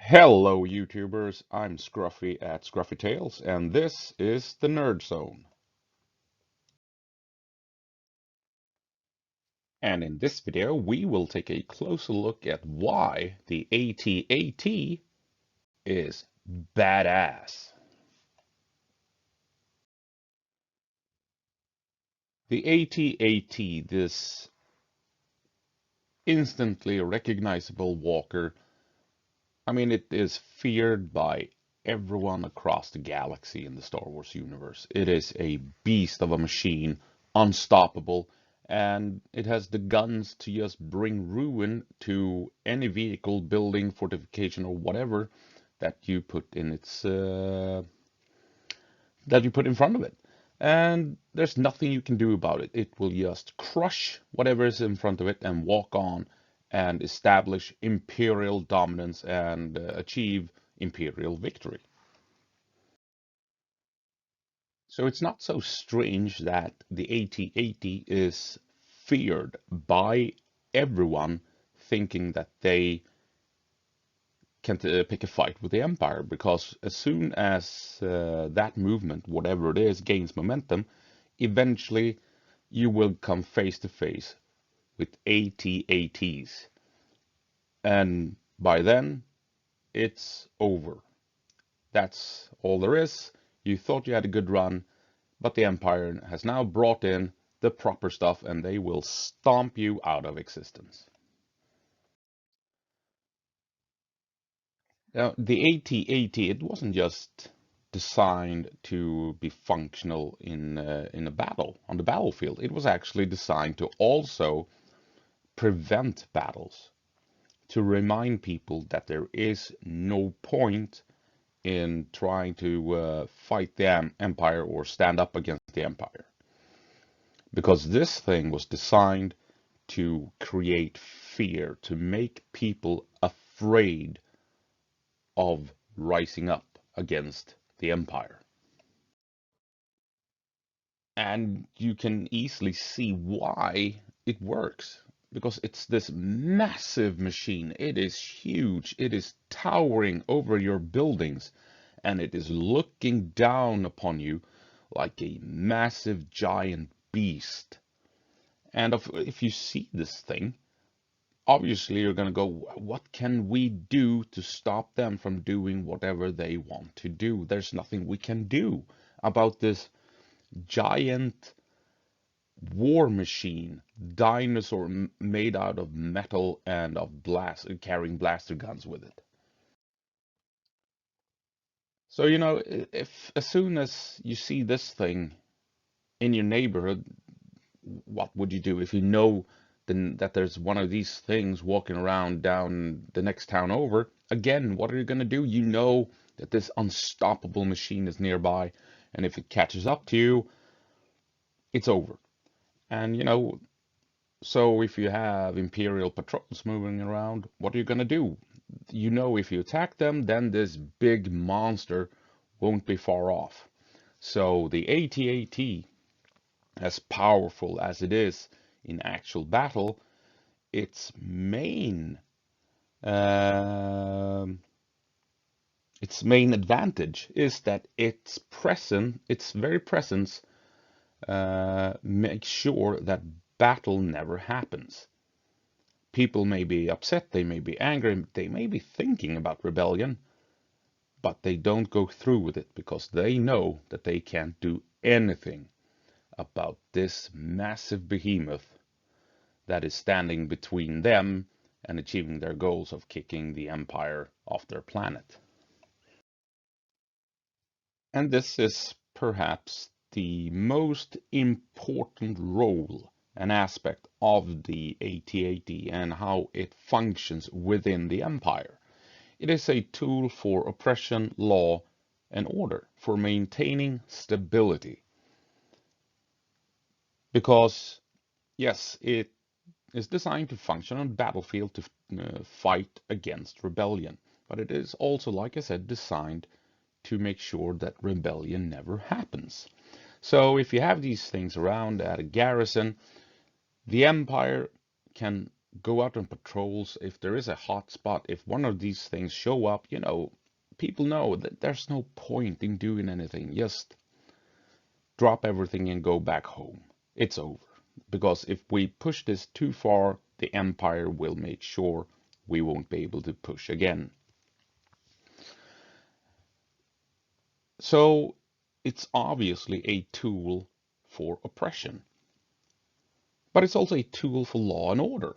Hello YouTubers, I'm Scruffy at Scruffy Tales, and this is the Nerd Zone. And in this video we will take a closer look at why the AT-AT is badass. The AT-AT, this instantly recognizable walker, it is feared by everyone across the galaxy in the Star Wars universe. It is a beast of a machine, unstoppable, and it has the guns to just bring ruin to any vehicle, building, fortification, or whatever that you put in that you put in front of it. And there's nothing you can do about it. It will just crush whatever is in front of it and walk on and establish imperial dominance and achieve imperial victory. So it's not so strange that the AT-AT is feared by everyone, thinking that they can pick a fight with the Empire, because as soon as that movement, whatever it is, gains momentum, eventually you will come face to face with AT-ATs. And by then, it's over. That's all there is. You thought you had a good run, but the Empire has now brought in the proper stuff and they will stomp you out of existence. Now, the AT-AT, it wasn't just designed to be functional in a battle, on the battlefield. It was actually designed to also prevent battles, to remind people that there is no point in trying to fight the Empire or stand up against the Empire. Because this thing was designed to create fear, to make people afraid of rising up against the Empire. And you can easily see why it works. Because it's this massive machine. It is huge. It is towering over your buildings. And it is looking down upon you like a massive giant beast. And if you see this thing, obviously you're going to go, what can we do to stop them from doing whatever they want to do? There's nothing we can do about this giant war machine, dinosaur made out of metal and of carrying blaster guns with it. So, if as soon as you see this thing in your neighborhood, what would you do if you know then that there's one of these things walking around down the next town over? Again, what are you going to do? You know that this unstoppable machine is nearby, and if it catches up to you, it's over. And so if you have Imperial patrols moving around, what are you going to do? You know, if you attack them, then this big monster won't be far off. So the AT-AT, as powerful as it is in actual battle, its main um its main advantage is that its very presence makes sure that battle never happens. People may be upset, they may be angry, they may be thinking about rebellion, but they don't go through with it because they know that they can't do anything about this massive behemoth that is standing between them and achieving their goals of kicking the Empire off their planet. And this is perhaps the most important role and aspect of the AT-AT and how it functions within the Empire. It is a tool for oppression, law, and order, for maintaining stability. Because, yes, it is designed to function on the battlefield to fight against rebellion. But it is also, like I said, designed to make sure that rebellion never happens. So if you have these things around at a garrison, the Empire can go out on patrols. If there is a hot spot, if one of these things show up, people know that there's no point in doing anything. Just drop everything and go back home. It's over. Because if we push this too far, the Empire will make sure we won't be able to push again. So it's obviously a tool for oppression, but it's also a tool for law and order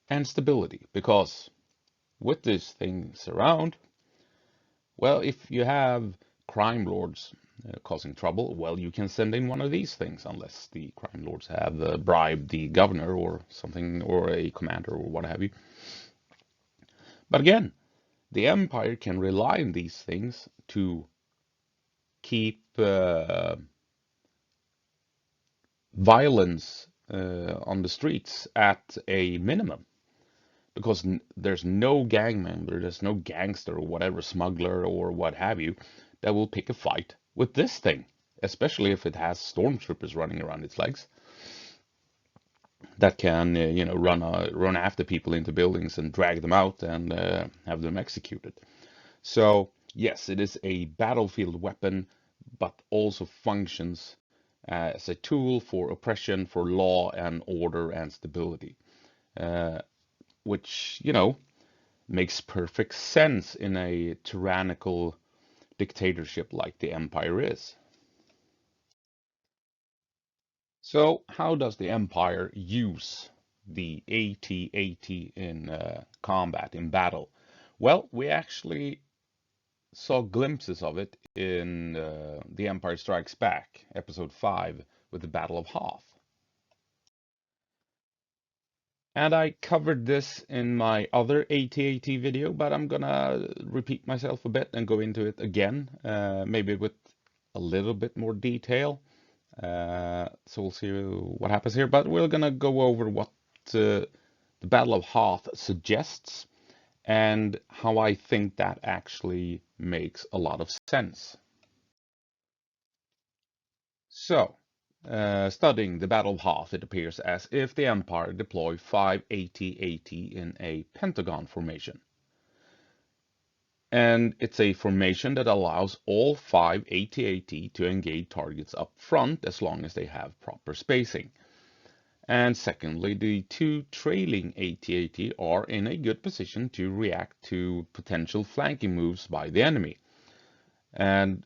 and stability, because with these things around, well, if you have crime lords causing trouble, well, you can send in one of these things, unless the crime lords have bribed the governor or something, or a commander or what have you. But again, the Empire can rely on these things to keep violence on the streets at a minimum, because there's no gang member, there's no gangster or whatever, smuggler or what have you, that will pick a fight with this thing, especially if it has stormtroopers running around its legs that can, run after people into buildings and drag them out and have them executed. So yes, it is a battlefield weapon, but also functions as a tool for oppression, for law and order and stability, uh, which, makes perfect sense in a tyrannical dictatorship like the Empire is. So, how does the Empire use the AT-AT in combat, in battle? Well, we actually saw glimpses of it in The Empire Strikes Back, Episode 5, with the Battle of Hoth. And I covered this in my other AT-AT video, but I'm gonna repeat myself a bit and go into it again, maybe with a little bit more detail. So we'll see what happens here, but we're gonna go over what the Battle of Hoth suggests and how I think that actually makes a lot of sense. So, studying the Battle of Hoth, it appears as if the Empire deployed 5 AT-AT in a pentagon formation. And it's a formation that allows all 5 AT-AT to engage targets up front as long as they have proper spacing. And secondly, the 2 trailing AT-AT are in a good position to react to potential flanking moves by the enemy. And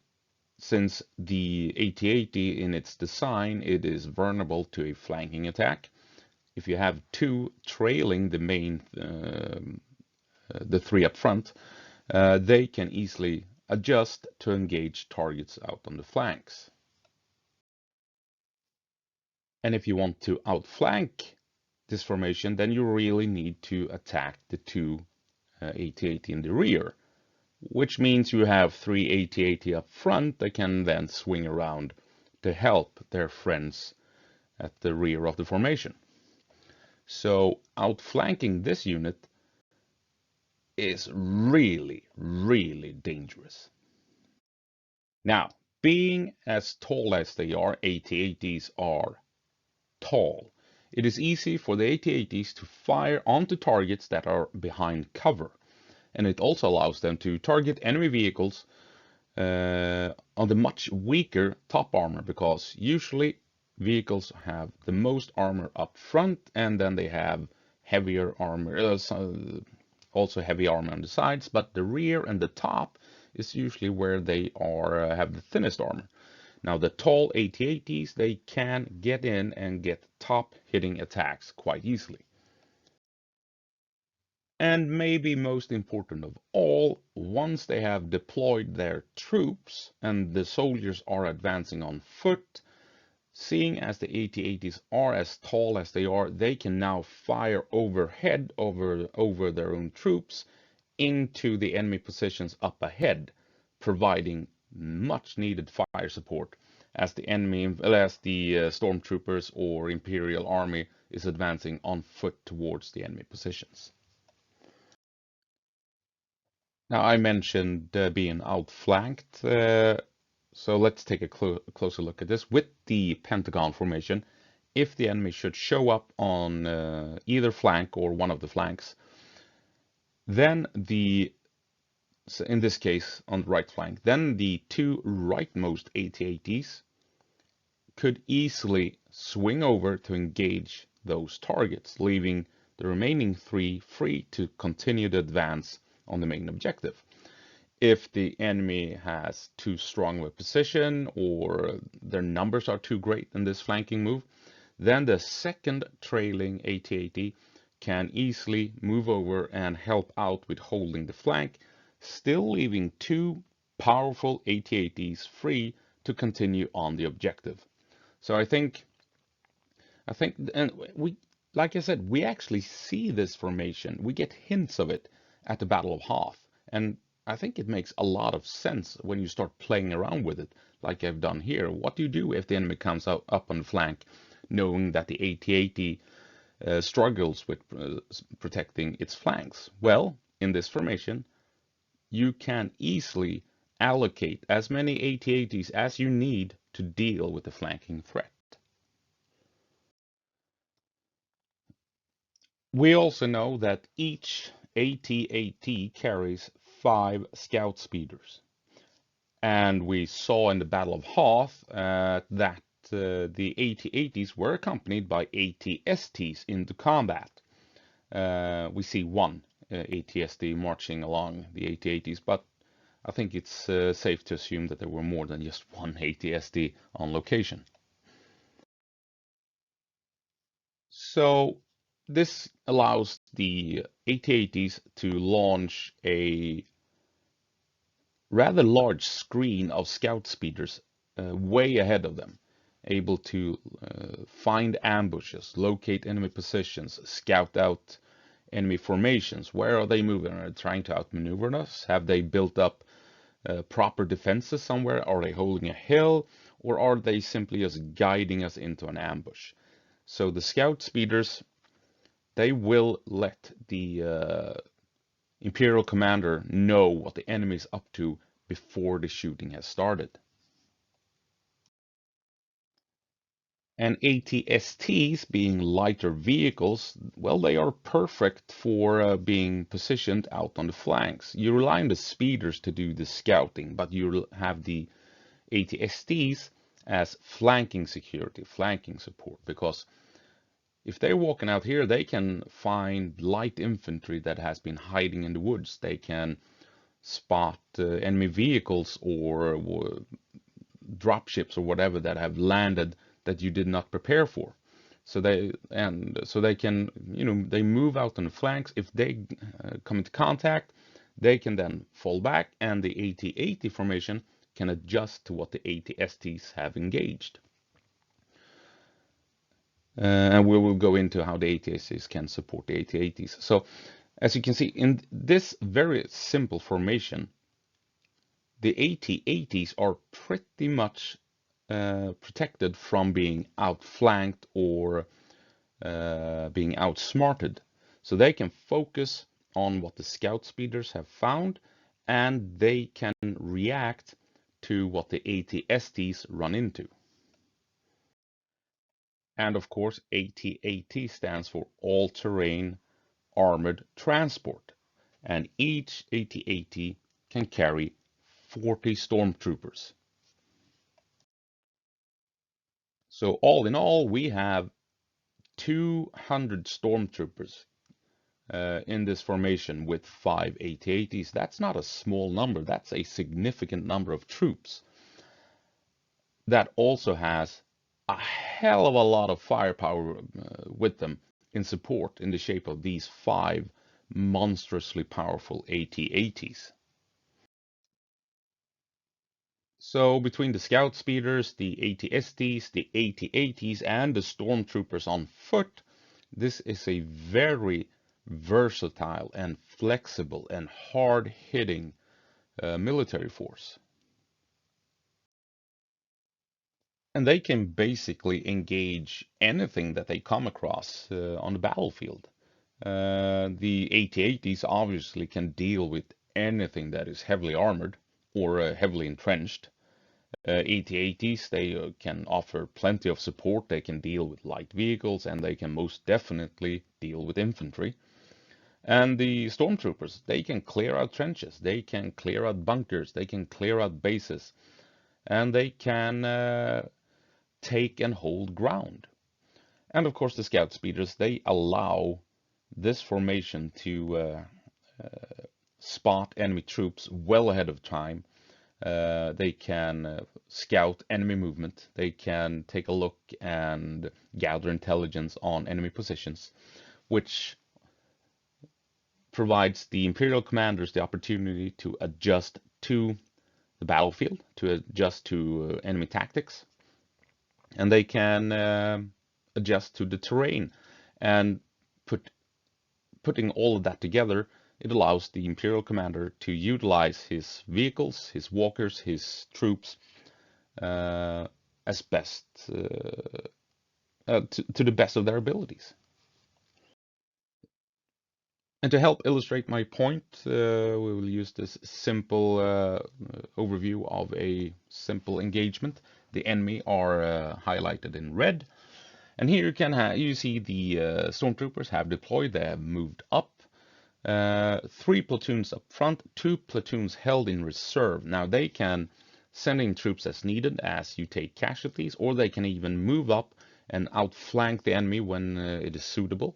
since the AT-AT in its design, it is vulnerable to a flanking attack. If you have 2 trailing the main, the 3 up front, they can easily adjust to engage targets out on the flanks. And if you want to outflank this formation, then you really need to attack the 2 AT-AT in the rear, which means you have 3 AT-AT up front that can then swing around to help their friends at the rear of the formation. So outflanking this unit is really, really dangerous. Now, being as tall as they are, AT-ATs are tall. It is easy for the AT-ATs to fire onto targets that are behind cover, and it also allows them to target enemy vehicles on the much weaker top armor, because usually vehicles have the most armor up front, and then they have heavier armor, also heavy armor on the sides, but the rear and the top is usually where they are have the thinnest armor. Now the tall AT-ATs, they can get in and get top hitting attacks quite easily. And maybe most important of all, once they have deployed their troops and the soldiers are advancing on foot, seeing as the AT-ATs are as tall as they are, they can now fire overhead over their own troops into the enemy positions up ahead, providing much needed fire support as the stormtroopers or Imperial army is advancing on foot towards the enemy positions. Now, I mentioned being outflanked, so let's take a closer look at this. With the Pentagon formation, if the enemy should show up on either flank or one of the flanks, then in this case on the right flank, then the two rightmost AT-ATs could easily swing over to engage those targets, leaving the remaining three free to continue the advance on the main objective. If the enemy has too strong of a position or their numbers are too great in this flanking move, then the second trailing AT-AT can easily move over and help out with holding the flank, still leaving two powerful AT-ATs free to continue on the objective. So and we, like I said, we actually see this formation. We get hints of it at the Battle of Hoth, and I think it makes a lot of sense when you start playing around with it, like I've done here. What do you do if the enemy comes up on the flank, knowing that the AT-AT struggles with protecting its flanks? Well, in this formation, you can easily allocate as many AT-ATs as you need to deal with the flanking threat. We also know that each AT-AT carries 5 scout speeders. And we saw in the Battle of Hoth that the AT-ATs were accompanied by AT-STs into combat. We see one AT-ST marching along the AT-ATs, but I think it's safe to assume that there were more than just one AT-ST on location. So this allows the AT-ATs to launch a rather large screen of scout speeders way ahead of them, able to find ambushes, locate enemy positions, scout out enemy formations. Where are they moving? Are they trying to outmaneuver us? Have they built up proper defenses somewhere? Are they holding a hill? Or are they simply just guiding us into an ambush? So the scout speeders, they will let the Imperial commander know what the enemy is up to before the shooting has started. And AT-STs, being lighter vehicles, well, they are perfect for being positioned out on the flanks. You rely on the speeders to do the scouting, but you have the AT-STs as flanking security, flanking support, because if they're walking out here, they can find light infantry that has been hiding in the woods. They can spot enemy vehicles or dropships or whatever that have landed that you did not prepare for. So they can, they move out on the flanks. If they come into contact, they can then fall back, and the AT-AT formation can adjust to what the AT-STs have engaged. And we will go into how the AT-STs can support the AT-ATs. So as you can see, in this very simple formation, the AT-ATs are pretty much protected from being outflanked or being outsmarted. So they can focus on what the scout speeders have found, and they can react to what the AT-STs run into. And of course, AT-AT stands for All-Terrain Armored Transport. And each AT-AT can carry 40 stormtroopers. So all in all, we have 200 stormtroopers in this formation with 5 AT-ATs. That's not a small number. That's a significant number of troops. That also has a hell of a lot of firepower with them in support in the shape of these 5 monstrously powerful AT-ATs. So between the scout speeders, the AT-STs, the AT-ATs, and the stormtroopers on foot, this is a very versatile and flexible and hard-hitting military force. And they can basically engage anything that they come across on the battlefield. The AT-ATs obviously can deal with anything that is heavily armored or heavily entrenched. AT-ATs, they can offer plenty of support. They can deal with light vehicles, and they can most definitely deal with infantry. And the stormtroopers, they can clear out trenches, they can clear out bunkers, they can clear out bases, and they can take and hold ground. And of course, the scout speeders, they allow this formation to spot enemy troops well ahead of time. They can scout enemy movement. They can take a look and gather intelligence on enemy positions, which provides the Imperial commanders the opportunity to adjust to the battlefield, to adjust to enemy tactics, and they can adjust to the terrain. And putting all of that together, it allows the Imperial commander to utilize his vehicles, his walkers, his troops as best to the best of their abilities. And to help illustrate my point, we will use this simple overview of a simple engagement. The enemy are highlighted in red, and here you see the stormtroopers have deployed. They have moved up. 3 platoons up front, 2 platoons held in reserve. Now they can send in troops as needed as you take casualties, or they can even move up and outflank the enemy when it is suitable.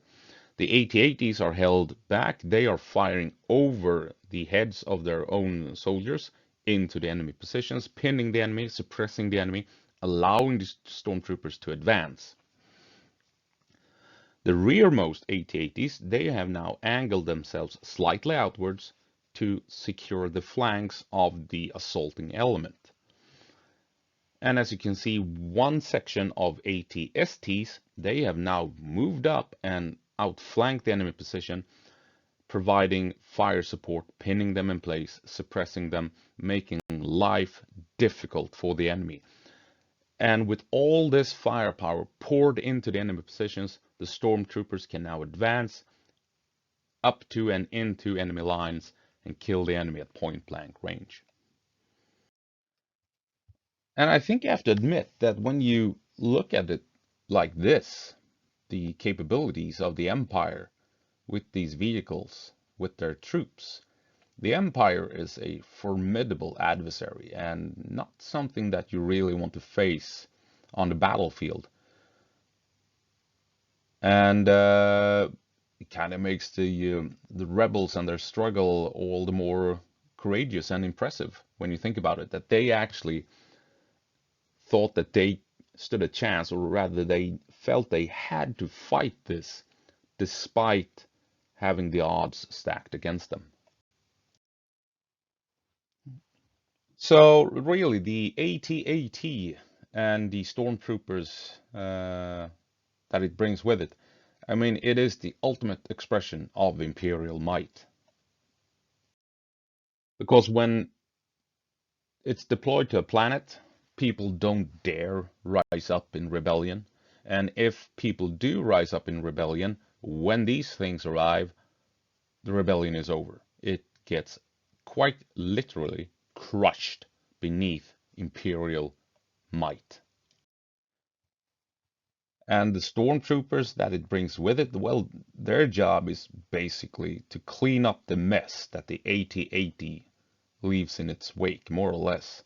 The AT-ATs are held back. They are firing over the heads of their own soldiers into the enemy positions, pinning the enemy, suppressing the enemy, allowing the stormtroopers to advance. The rearmost AT-ATs, they have now angled themselves slightly outwards to secure the flanks of the assaulting element. And as you can see, one section of AT-STs, they have now moved up and outflanked the enemy position, providing fire support, pinning them in place, suppressing them, making life difficult for the enemy. And with all this firepower poured into the enemy positions, the stormtroopers can now advance up to and into enemy lines and kill the enemy at point blank range. And I think you have to admit that when you look at it like this, the capabilities of the Empire with these vehicles, with their troops, the Empire is a formidable adversary and not something that you really want to face on the battlefield. And it kind of makes the rebels and their struggle all the more courageous and impressive when you think about it, that they actually thought that they stood a chance, or rather they felt they had to fight this despite having the odds stacked against them. So really, the AT-AT and the stormtroopers that it brings with it, I mean, it is the ultimate expression of Imperial might. Because when it's deployed to a planet, people don't dare rise up in rebellion. And if people do rise up in rebellion, when these things arrive, the rebellion is over. It gets quite literally crushed beneath Imperial might. And the stormtroopers that it brings with it, well, their job is basically to clean up the mess that the AT-AT leaves in its wake, more or less.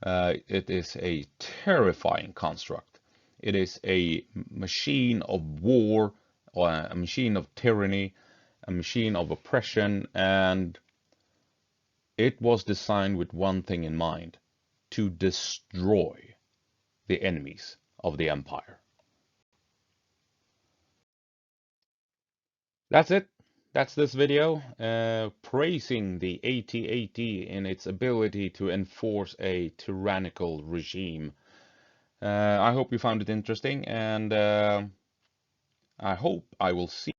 It is a terrifying construct. It is a machine of war, or a machine of tyranny, a machine of oppression, and it was designed with one thing in mind: to destroy the enemies of the Empire. That's it. That's this video, praising the AT-AT in its ability to enforce a tyrannical regime. I hope you found it interesting, and I hope I will see